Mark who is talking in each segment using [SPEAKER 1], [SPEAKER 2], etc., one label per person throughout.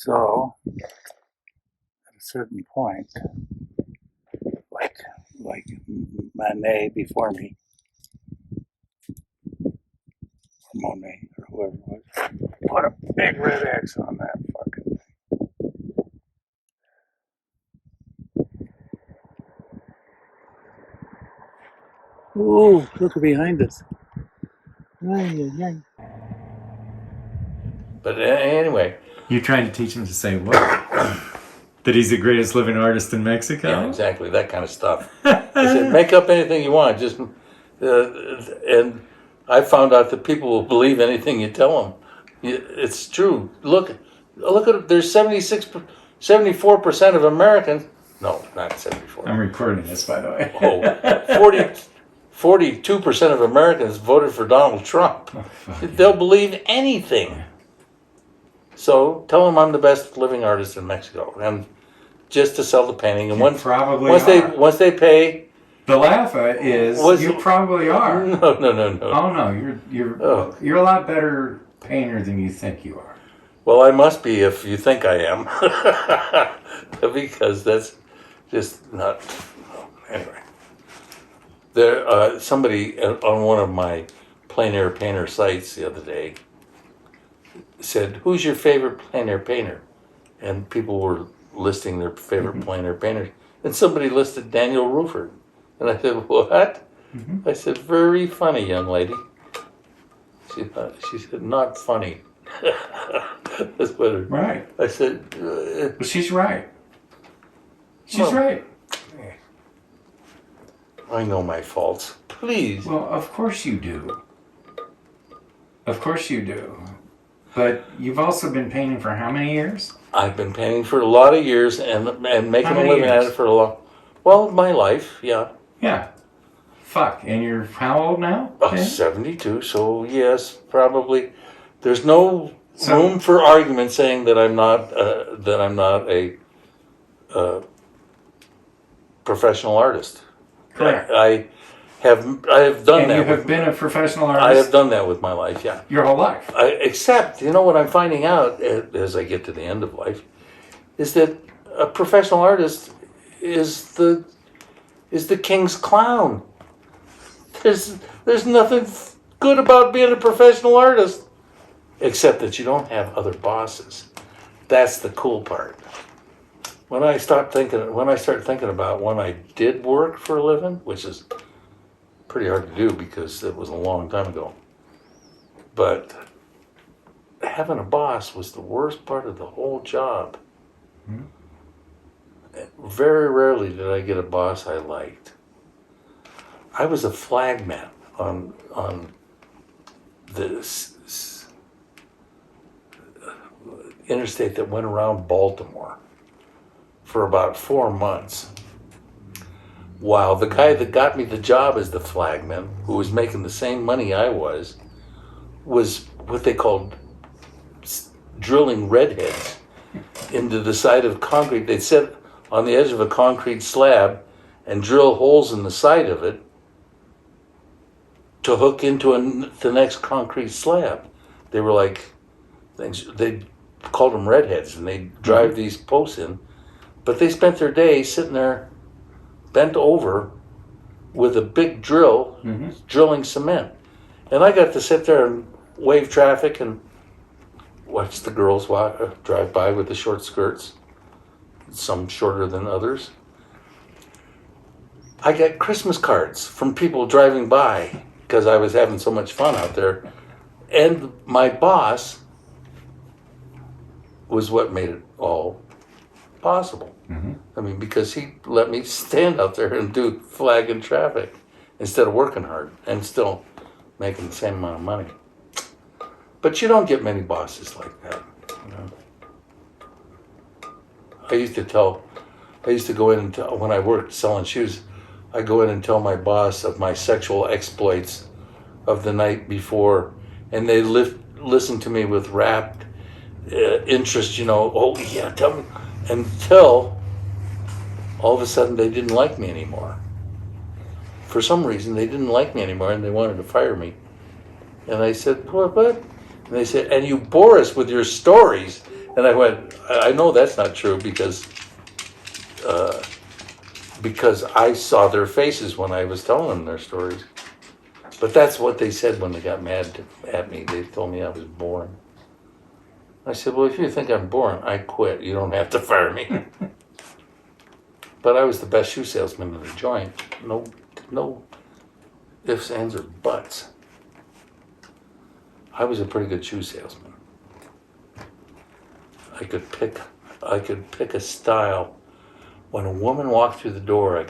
[SPEAKER 1] So, at a certain point, like Manet before me, or Monet, or whoever it was, put a big red X on that fucking. Ooh, look behind us. Ay, ay, ay.
[SPEAKER 2] But anyway.
[SPEAKER 3] You're trying to teach him to say what? That he's the greatest living artist in Mexico?
[SPEAKER 2] Yeah, exactly. That kind of stuff. I said, make up anything you want. Just and I found out that people will believe anything you tell them. It's true. Look at it. There's 74% of Americans. No, not 74.
[SPEAKER 3] I'm recording this, by the way.
[SPEAKER 2] 42% of Americans voted for Donald Trump. They'll believe anything. So tell them I'm the best living artist in Mexico, and just to sell the painting. And once they pay,
[SPEAKER 3] the laugh is you probably are.
[SPEAKER 2] No.
[SPEAKER 3] Oh no, you're a lot better painter than you think you are.
[SPEAKER 2] Well, I must be if you think I am, because that's just not. Anyway, there somebody on one of my plein air painter sites the other day said, "Who's your favorite plein air painter?" And people were listing their favorite plein air painters, and somebody listed Daniel Rueffert, and I said, "What?" I said, "Very funny, young lady." She said, "Not funny." That's better.
[SPEAKER 3] Right.
[SPEAKER 2] I said,
[SPEAKER 3] "Well, she's right. She's right."
[SPEAKER 2] I know my faults. Please.
[SPEAKER 3] Well, of course you do. Of course you do. But you've also been painting for how many years?
[SPEAKER 2] I've been painting for a lot of years and making a living at it for a long. Well, my life, yeah.
[SPEAKER 3] Yeah. Fuck. And you're how old now?
[SPEAKER 2] 72. So yes, probably. There's no room for argument saying that I'm not a professional artist.
[SPEAKER 3] Correct.
[SPEAKER 2] I have done
[SPEAKER 3] and
[SPEAKER 2] that.
[SPEAKER 3] You have been a professional artist?
[SPEAKER 2] I have done that with my life, yeah.
[SPEAKER 3] Your whole life?
[SPEAKER 2] Except, you know what I'm finding out as I get to the end of life, is that a professional artist is the king's clown. There's nothing good about being a professional artist, except that you don't have other bosses. That's the cool part. When I start thinking about when I did work for a living, which is pretty hard to do because it was a long time ago, but having a boss was the worst part of the whole job. Very rarely did I get a boss I liked. I was a flagman on this interstate that went around Baltimore for about 4 months, while the guy that got me the job as the flagman, who was making the same money I was what they called drilling redheads into the side of concrete. They'd sit on the edge of a concrete slab and drill holes in the side of it to hook into the next concrete slab. They were like things. They called them redheads, and they'd drive these posts in. But they spent their day sitting there, bent over, with a big drill, drilling cement. And I got to sit there and wave traffic and watch the girls drive by with the short skirts, some shorter than others. I got Christmas cards from people driving by because I was having so much fun out there. And my boss was what made it all possible. I mean, because he let me stand out there and do flagging traffic instead of working hard and still making the same amount of money. But you don't get many bosses like that, you know. I used to go in and tell, when I worked selling shoes, I go in and tell my boss of my sexual exploits of the night before, and they listen to me with rapt interest, you know. Oh yeah, tell me. Until all of a sudden they didn't like me anymore. For some reason they didn't like me anymore and they wanted to fire me. And I said, what? And they said, and you bore us with your stories And I went, I know that's not true because I saw their faces when I was telling them their stories. But that's what they said when they got mad at me. They told me I was boring. I said, well, if you think I'm boring, I quit. You don't have to fire me. But I was the best shoe salesman in the joint. No ifs, ands, or buts. I was a pretty good shoe salesman. I could pick a style. When a woman walked through the door,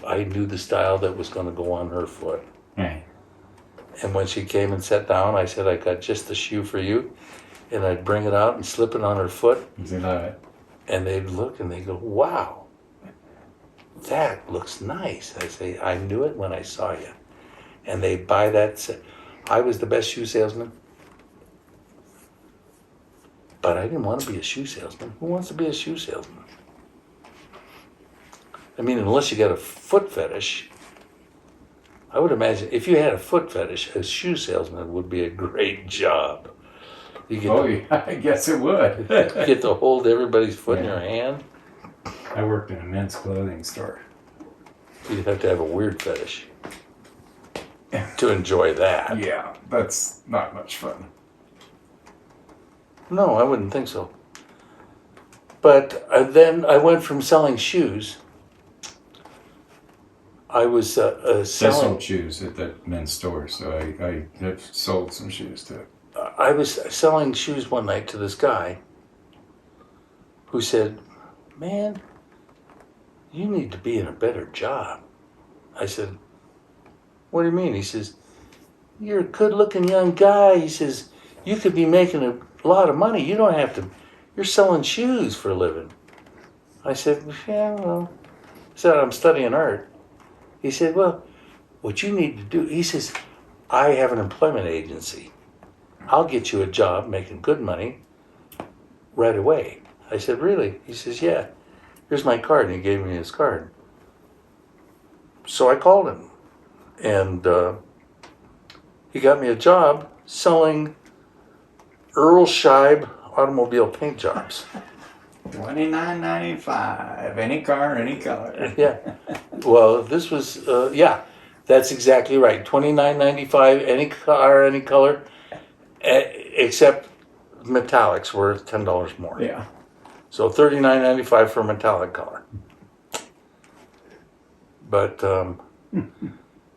[SPEAKER 2] I knew the style that was going to go on her foot.
[SPEAKER 3] Right.
[SPEAKER 2] And when she came and sat down, I said, I got just the shoe for you. And I'd bring it out and slip it on her foot.
[SPEAKER 3] They love it.
[SPEAKER 2] And they'd look and they'd go, wow, that looks nice. I say, I knew it when I saw you. And they'd buy that. I was the best shoe salesman. But I didn't want to be a shoe salesman. Who wants to be a shoe salesman? I mean, unless you got a foot fetish. I would imagine if you had a foot fetish, a shoe salesman would be a great job. You
[SPEAKER 3] Yeah, I guess it would.
[SPEAKER 2] you get to hold everybody's foot in your hand.
[SPEAKER 3] I worked in a men's clothing store.
[SPEAKER 2] You'd have to have a weird fetish to enjoy that.
[SPEAKER 3] Yeah, that's not much fun.
[SPEAKER 2] No, I wouldn't think so. But then I went from selling shoes. I was
[SPEAKER 3] I
[SPEAKER 2] selling.
[SPEAKER 3] sold shoes at the men's store, so I have sold some shoes too.
[SPEAKER 2] I was selling shoes one night to this guy who said, man, you need to be in a better job. I said, what do you mean? He says, you're a good-looking young guy. He says, you could be making a lot of money. You don't have to. You're selling shoes for a living. I said, yeah, well. I said, I'm studying art. He said, well, what you need to do, he says, I have an employment agency. I'll get you a job making good money right away. I said, really? He says, yeah. Here's my card. And he gave me his card. So I called him. And he got me a job selling Earl Scheib automobile paint jobs.
[SPEAKER 3] $29.95. Any car, any color.
[SPEAKER 2] Yeah. Well, this was, yeah, that's exactly right. $29.95, any car, any color, except metallics were $10 more.
[SPEAKER 3] Yeah.
[SPEAKER 2] So $39.95 for metallic color. But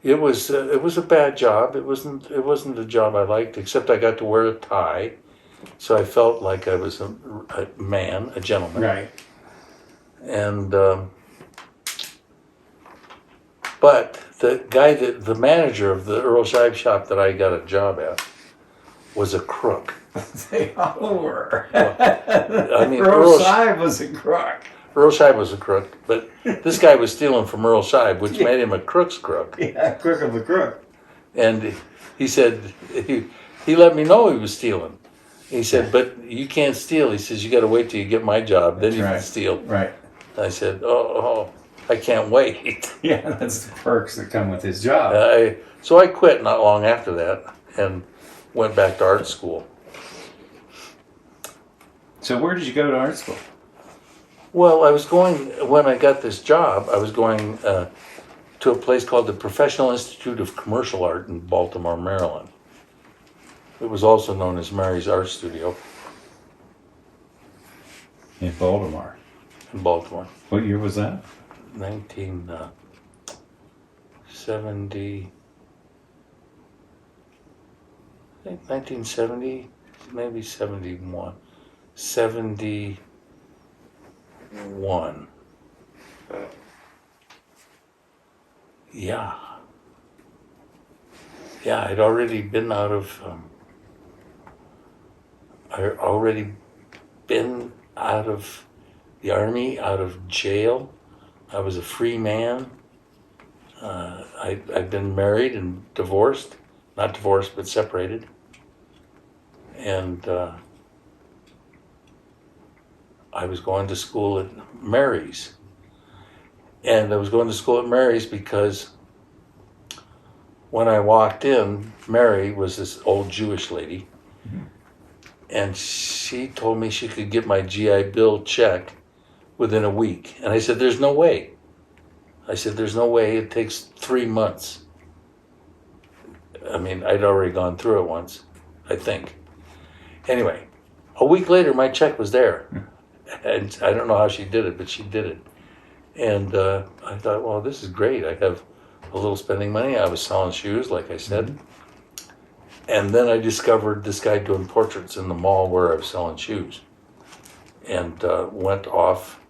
[SPEAKER 2] it was a bad job. It wasn't a job I liked, except I got to wear a tie. So I felt like I was a man, a gentleman.
[SPEAKER 3] Right.
[SPEAKER 2] And but the manager of the Earl Scheib shop that I got a job at was a crook.
[SPEAKER 3] They all were.
[SPEAKER 2] I mean,
[SPEAKER 3] Earl Scheib was a crook.
[SPEAKER 2] Earl Scheib was a crook, but this guy was stealing from Earl Scheib, which made him a crook's crook.
[SPEAKER 3] Yeah, crook of a crook.
[SPEAKER 2] And he said he let me know he was stealing. He said, but you can't steal. He says, you got to wait till you get my job, then you can steal.
[SPEAKER 3] Right.
[SPEAKER 2] I said, oh, I can't wait.
[SPEAKER 3] Yeah, that's the perks that come with his job.
[SPEAKER 2] So I quit not long after that and went back to art school.
[SPEAKER 3] So where did you go to art school?
[SPEAKER 2] Well, when I got this job, I was going to a place called the Professional Institute of Commercial Art in Baltimore, Maryland. It was also known as Mary's Art Studio
[SPEAKER 3] In Baltimore.
[SPEAKER 2] in Baltimore.
[SPEAKER 3] What year was that?
[SPEAKER 2] 1970, I think 1970, maybe 71. 71. Yeah. Yeah, I'd already been out of the army, out of jail. I was a free man. I'd been married and divorced. Not divorced, but separated. And I was going to school at Mary's. And I was going to school at Mary's because when I walked in, Mary was this old Jewish lady. and she told me she could get my GI Bill check within a week. And I said, there's no way. I said, there's no way. It takes 3 months. I mean, I'd already gone through it once, I think. Anyway, a week later, my check was there. And I don't know how she did it, but she did it. And I thought, well, this is great. I have a little spending money. I was selling shoes, like I said. And then I discovered this guy doing portraits in the mall where I was selling shoes. And went off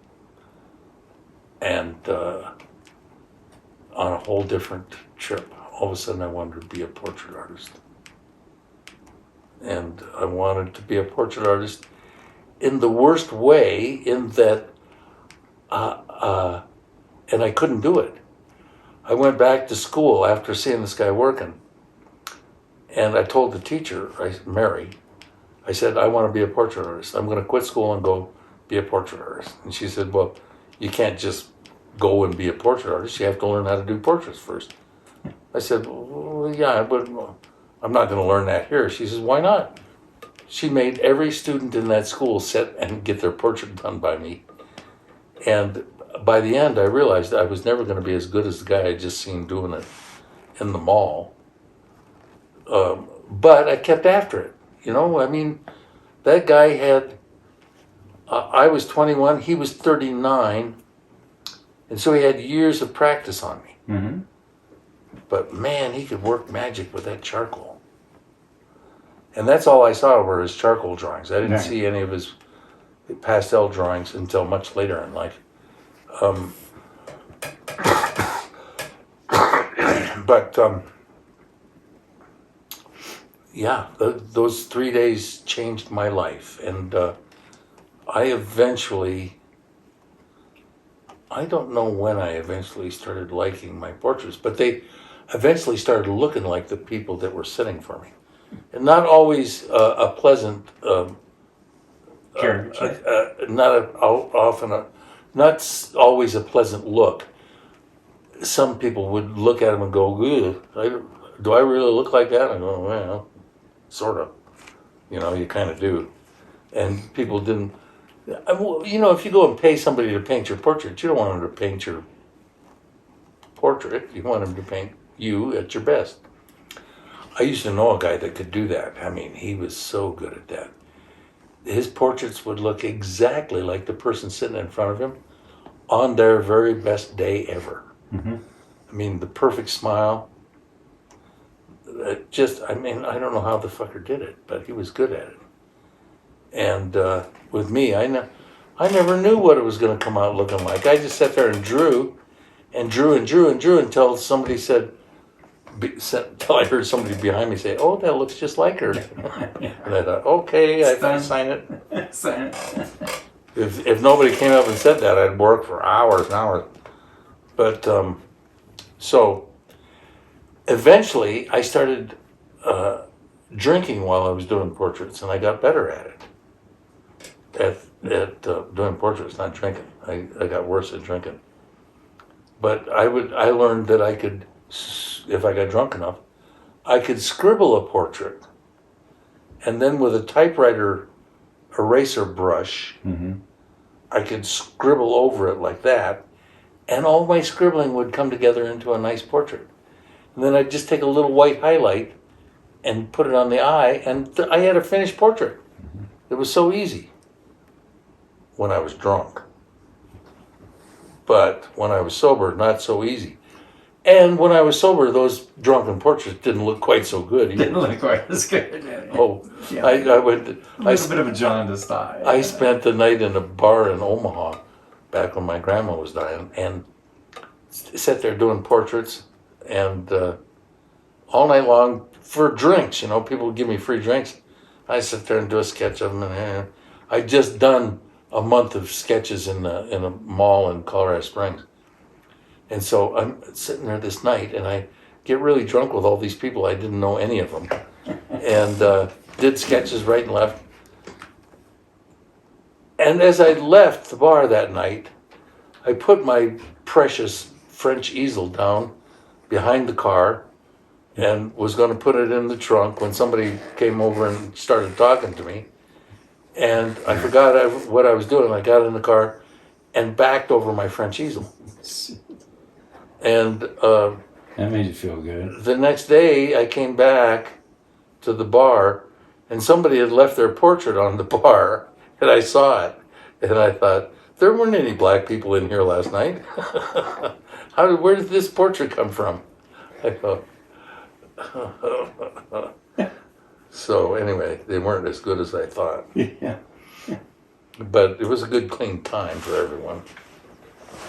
[SPEAKER 2] and on a whole different trip. All of a sudden I wanted to be a portrait artist. And I wanted to be a portrait artist in the worst way, in that, and I couldn't do it. I went back to school after seeing this guy working, and I told the teacher, Mary, I said, I want to be a portrait artist. I'm going to quit school and go be a portrait artist. And she said, well, you can't just go and be a portrait artist. You have to learn how to do portraits first. I said, well, yeah, but I'm not going to learn that here. She says, why not? She made every student in that school sit and get their portrait done by me. And by the end, I realized I was never going to be as good as the guy I just seen doing it in the mall. But I kept after it. You know, I mean, that guy had, I was 21, he was 39, and so he had years of practice on me.
[SPEAKER 3] Mm-hmm.
[SPEAKER 2] But man, he could work magic with that charcoal. And that's all I saw were his charcoal drawings. I didn't see any of his pastel drawings until much later in life. Yeah, those 3 days changed my life. And I don't know when I eventually started liking my portraits, but they eventually started looking like the people that were sitting for me. And not always a pleasant, not always a pleasant look. Some people would look at him and go, do I really look like that? I go, well, sort of. You know, you kind of do. And people didn't, you know, if you go and pay somebody to paint your portrait, you don't want them to paint your portrait. You want them to paint you at your best. I used to know a guy that could do that. I mean, he was so good at that. His portraits would look exactly like the person sitting in front of him on their very best day ever.
[SPEAKER 3] Mm-hmm.
[SPEAKER 2] I mean, the perfect smile. I don't know how the fucker did it, but he was good at it. And with me, I never knew what it was going to come out looking like. I just sat there and drew until somebody until I heard somebody behind me say, "Oh, that looks just like her." And I thought, okay, I can sign it.
[SPEAKER 3] Sign it.
[SPEAKER 2] If nobody came up and said that, I'd work for hours and hours. But so eventually, I started drinking while I was doing portraits, and I got better at it. At doing portraits, not drinking. I got worse at drinking. But I learned that I could, if I got drunk enough, I could scribble a portrait, and then with a typewriter eraser brush,
[SPEAKER 3] Mm-hmm.
[SPEAKER 2] I could scribble over it like that, and all my scribbling would come together into a nice portrait. And then I'd just take a little white highlight and put it on the eye, and I had a finished portrait.
[SPEAKER 3] Mm-hmm.
[SPEAKER 2] It was so easy when I was drunk. But when I was sober, not so easy. And when I was sober, those drunken portraits didn't look quite so good either.
[SPEAKER 3] Didn't look quite as good.
[SPEAKER 2] Oh,
[SPEAKER 3] Yeah.
[SPEAKER 2] I
[SPEAKER 3] A little bit of a jaundiced eye.
[SPEAKER 2] I spent the night in a bar in Omaha back when my grandma was dying, and sat there doing portraits, and all night long for drinks. You know, people would give me free drinks. I sit there and do a sketch of them, and I'd just done a month of sketches in a mall in Colorado Springs. And so I'm sitting there this night, and I get really drunk with all these people. I didn't know any of them. And did sketches right and left. And as I left the bar that night, I put my precious French easel down behind the car and was going to put it in the trunk when somebody came over and started talking to me. and I forgot what I was doing. I got in the car and backed over my French easel. And
[SPEAKER 3] That made you feel good.
[SPEAKER 2] the next day, I came back to the bar, and somebody had left their portrait on the bar, and I saw it, and I thought, there weren't any black people in here last night. Where did this portrait come from? I thought. So anyway, they weren't as good as I thought.
[SPEAKER 3] Yeah.
[SPEAKER 2] But it was a good, clean time for everyone.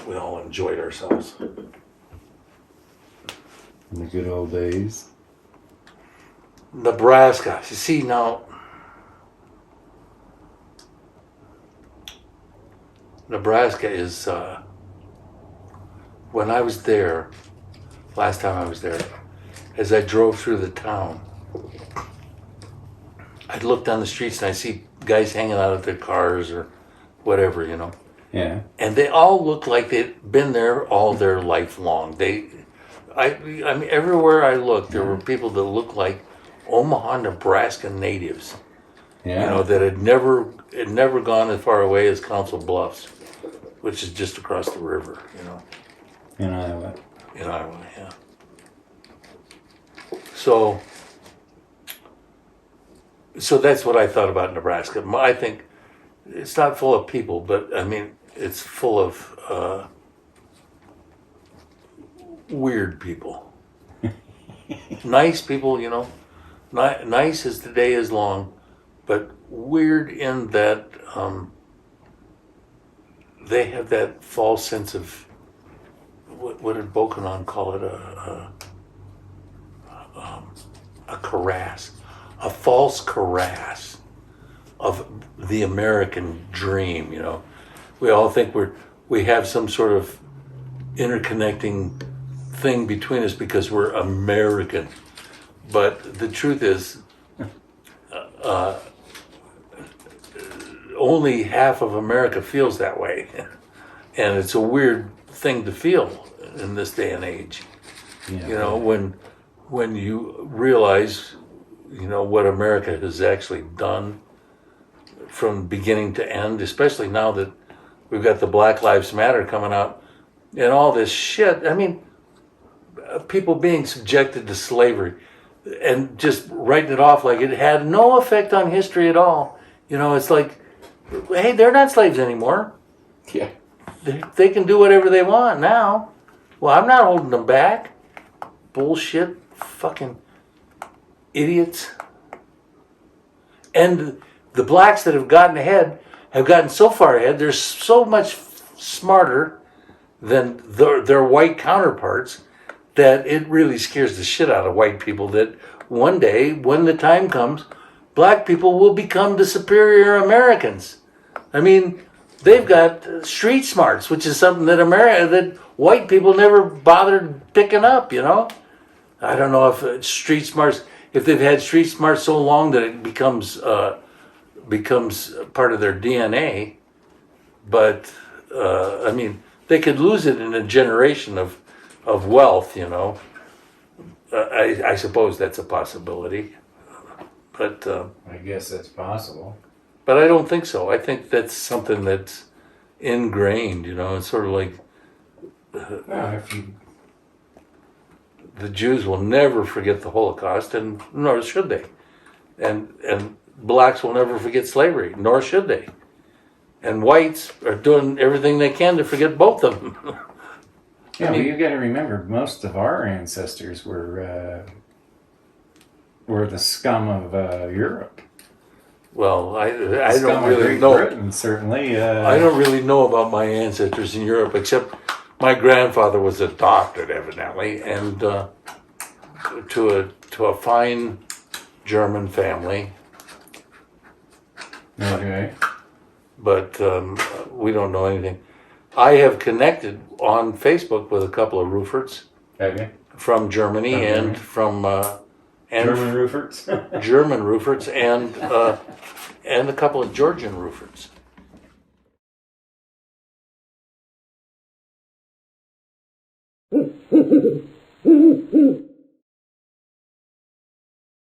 [SPEAKER 2] We all enjoyed ourselves.
[SPEAKER 3] In the good old days.
[SPEAKER 2] Nebraska. You see, now, Nebraska is, when I was there, last time I was there, as I drove through the town, I'd look down the streets and I see guys hanging out at their cars or whatever, you know.
[SPEAKER 3] Yeah.
[SPEAKER 2] And they all look like they'd been there all their life long. I mean, everywhere I looked, there were people that looked like Omaha, Nebraska natives.
[SPEAKER 3] Yeah.
[SPEAKER 2] You know, that had never gone as far away as Council Bluffs, which is just across the river, you know.
[SPEAKER 3] In Iowa.
[SPEAKER 2] In Iowa, yeah. So that's what I thought about Nebraska. I think it's not full of people, but I mean, it's full of weird people. Nice people, you know. Nice as the day is long, but weird in that they have that false sense of what did Bokanon call it? A caress, a false caress of the American dream. You know, we all think we have some sort of interconnecting thing between us because we're American, but the truth is, only half of America feels that way, and it's a weird thing to feel in this day and age.
[SPEAKER 3] Yeah.
[SPEAKER 2] You know, when you realize, you know, what America has actually done from beginning to end, especially now that we've got the Black Lives Matter coming out and all this shit. I mean, people being subjected to slavery and just writing it off like it had no effect on history at all. You know, it's like, hey, they're not slaves anymore.
[SPEAKER 3] Yeah.
[SPEAKER 2] They can do whatever they want now. Well, I'm not holding them back. Bullshit. Fucking idiots. And the blacks that have gotten ahead have gotten so far ahead, they're so much smarter than their white counterparts that it really scares the shit out of white people that one day, when the time comes, black people will become the superior Americans. I mean, they've got street smarts, which is something that white people never bothered picking up, you know? I don't know if street smarts, if they've had street smarts so long that it becomes part of their DNA, but I mean, they could lose it in a generation of wealth, you know. I suppose that's a possibility, but
[SPEAKER 3] I guess that's possible.
[SPEAKER 2] but I don't think so. I think that's something that's ingrained, you know. It's sort of like
[SPEAKER 3] If you
[SPEAKER 2] the Jews will never forget the Holocaust, and nor should they. And blacks will never forget slavery, nor should they. And whites are doing everything they can to forget both of them.
[SPEAKER 3] Yeah, but you got to remember, most of our ancestors were the scum of Europe.
[SPEAKER 2] Well, I don't
[SPEAKER 3] Scum of
[SPEAKER 2] really
[SPEAKER 3] Great
[SPEAKER 2] know.
[SPEAKER 3] Britain, certainly.
[SPEAKER 2] I don't really know about my ancestors in Europe, except my grandfather was a doctor, evidently, and to a fine German family.
[SPEAKER 3] Okay.
[SPEAKER 2] But we don't know anything. I have connected on Facebook with a couple of Ruefferts
[SPEAKER 3] Okay.
[SPEAKER 2] from Germany
[SPEAKER 3] Okay.
[SPEAKER 2] and from
[SPEAKER 3] German Ruefferts.
[SPEAKER 2] German Ruefferts and a couple of Georgian Ruefferts.